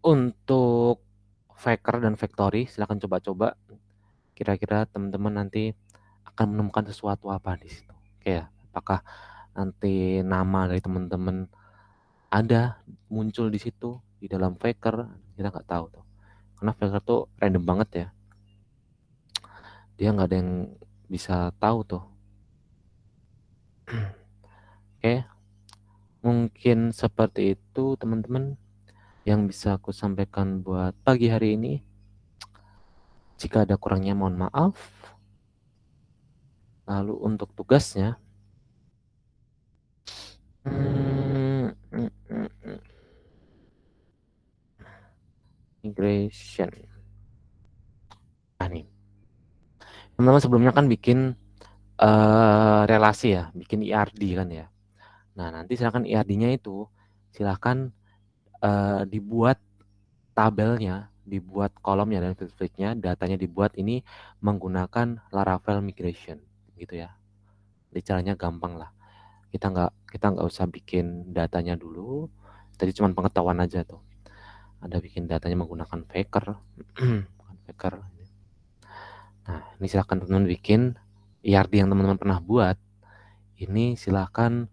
untuk Faker dan Factory. Silahkan coba-coba. Kira-kira teman-teman nanti akan menemukan sesuatu apa di situ. Oke ya. Apakah nanti nama dari teman-teman ada muncul di situ di dalam Faker? Kita nggak tahu tuh. Karena Faker tuh random banget ya. Dia nggak ada yang bisa tahu tuh. Oke. Mungkin seperti itu teman-teman yang bisa aku sampaikan buat pagi hari ini. Jika ada kurangnya mohon maaf. Lalu untuk tugasnya migration. Nah nih, teman-teman sebelumnya kan bikin relasi ya, bikin IRD kan ya. Nah nanti silakan IRD-nya itu silakan dibuat tabelnya, dibuat kolomnya dan field-nya, datanya dibuat ini menggunakan Laravel migration gitu ya. Jadi caranya gampang lah. Kita nggak usah bikin datanya dulu. Tadi cuma pengetahuan aja tuh. Ada bikin datanya menggunakan Faker. Faker. Nah, ini silakan teman-teman bikin IRD yang teman-teman pernah buat. Ini silakan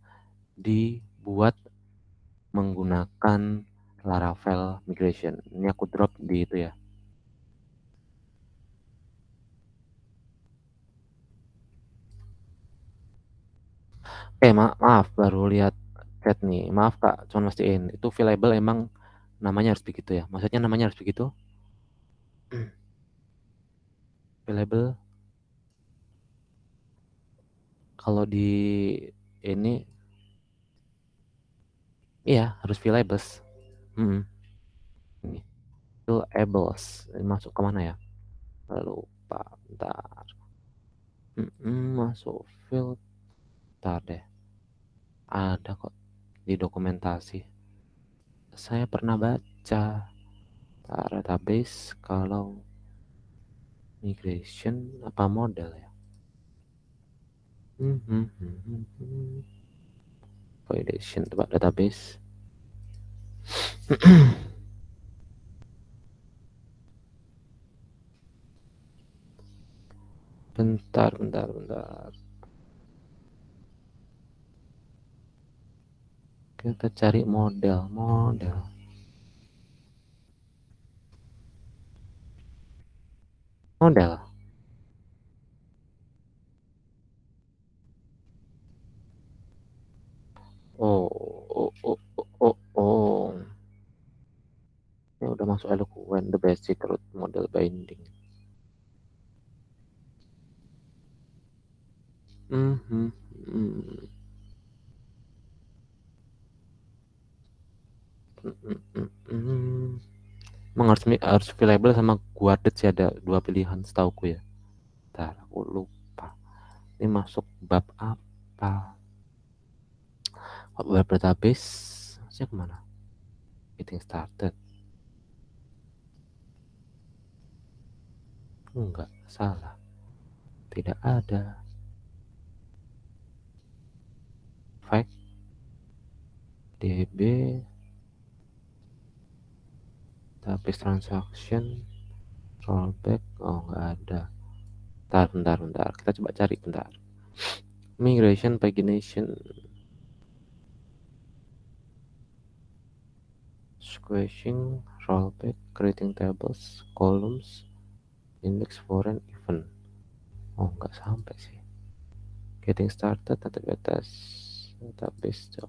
dibuat menggunakan Laravel migration. Ini aku drop di itu ya. Maaf baru lihat chat nih. Maaf Kak, cuma mastiin itu available emang namanya harus begitu ya. Maksudnya namanya harus begitu? Available kalau di ini iya harus available. Ini available. Ini masuk ke mana ya? Lupa, bentar. Masuk filter deh. Ada kok di dokumentasi. Saya pernah baca database kalau migration apa model ya. Validation tempat database. Bentar. Kita cari model. Oh. Ini udah masuk eloquent, the basic root model binding. Emang harus available sama guarded sih, ada 2 pilihan setauku ya. Bentar, aku lupa. Ini masuk bab apa? Web database. Masuknya kemana? Getting started. Enggak, salah. Tidak ada. Fact. DB. Database transaction. Rollback. Oh, enggak ada. Bentar. Kita coba cari bentar. Migration, pagination. Squashing, rollback, creating tables, columns, index foreign event. Oh, enggak sampai sih. Getting started, database job.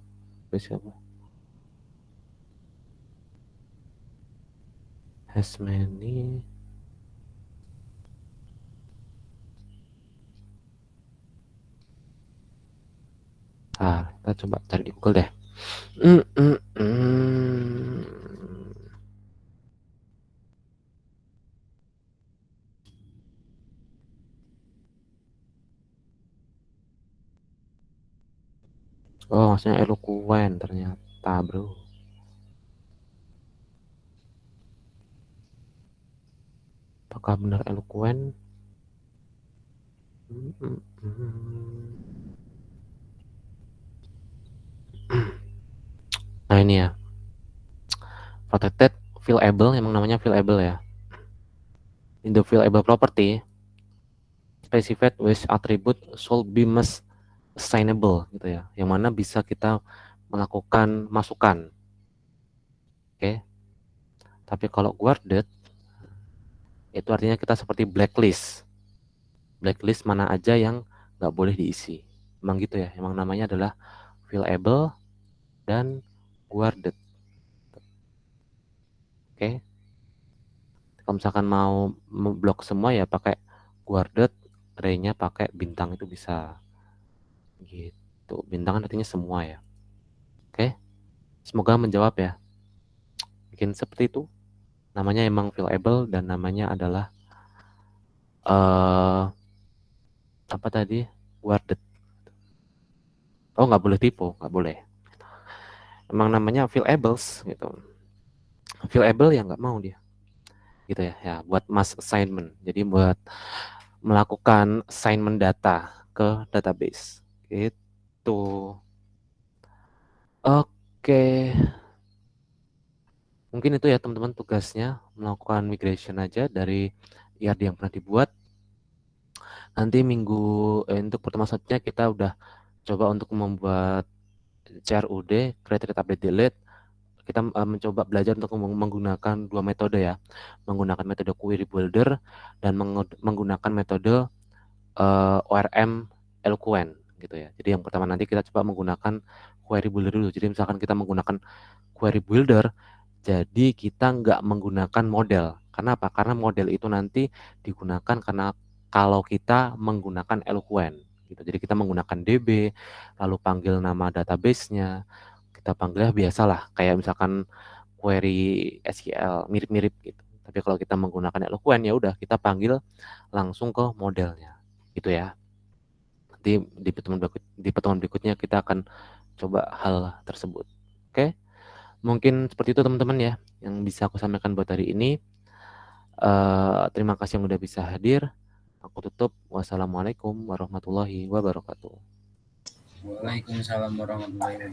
Apa? Has many. Kita coba cari di Google deh. Oh, maksudnya eloquent ternyata, bro. Apakah benar eloquent? Nah, ini ya. Protected viewable, emang namanya viewable ya. In the viewable property, specified with attribute should be must assignable gitu ya. Yang mana bisa kita melakukan masukan. Oke. Tapi kalau guarded itu artinya kita seperti blacklist. Blacklist mana aja yang nggak boleh diisi. Emang gitu ya. Emang namanya adalah viewable dan guarded. Oke. Kalau misalkan mau memblok semua ya pakai guarded, array-nya pakai bintang itu bisa. Gitu. Bintang kan artinya semua ya. Oke. Semoga menjawab ya. Bikin seperti itu. Namanya emang viewable dan namanya adalah apa tadi? Guarded. Oh, nggak boleh tipu, nggak boleh. Emang namanya viewables gitu. Viewable ya nggak mau dia. Gitu ya. Ya, buat mass assignment. Jadi buat melakukan assignment data ke database. Gitu. Oke. Mungkin itu ya teman-teman tugasnya, melakukan migration aja dari IRD yang pernah dibuat. Nanti untuk pertemuan selanjutnya kita udah coba untuk membuat CRUD, create, read, update, delete. Kita mencoba belajar untuk menggunakan 2 metode ya. Menggunakan metode query builder dan menggunakan metode ORM eloquent gitu ya. Jadi yang pertama nanti kita coba menggunakan query builder dulu. Jadi misalkan kita menggunakan query builder, jadi kita nggak menggunakan model. Karena apa? Karena model itu nanti digunakan karena kalau kita menggunakan eloquent gitu. Jadi kita menggunakan DB, lalu panggil nama database-nya, kita panggilnya biasalah kayak misalkan query SQL mirip-mirip gitu. Tapi kalau kita menggunakan eloquent ya udah kita panggil langsung ke modelnya. Gitu ya. Nanti di pertemuan berikutnya kita akan coba hal tersebut. Oke? Mungkin seperti itu teman-teman ya yang bisa aku sampaikan buat hari ini. Terima kasih yang udah bisa hadir. Aku tutup. Wassalamualaikum warahmatullahi wabarakatuh. Waalaikumsalam warahmatullahi wabarakatuh.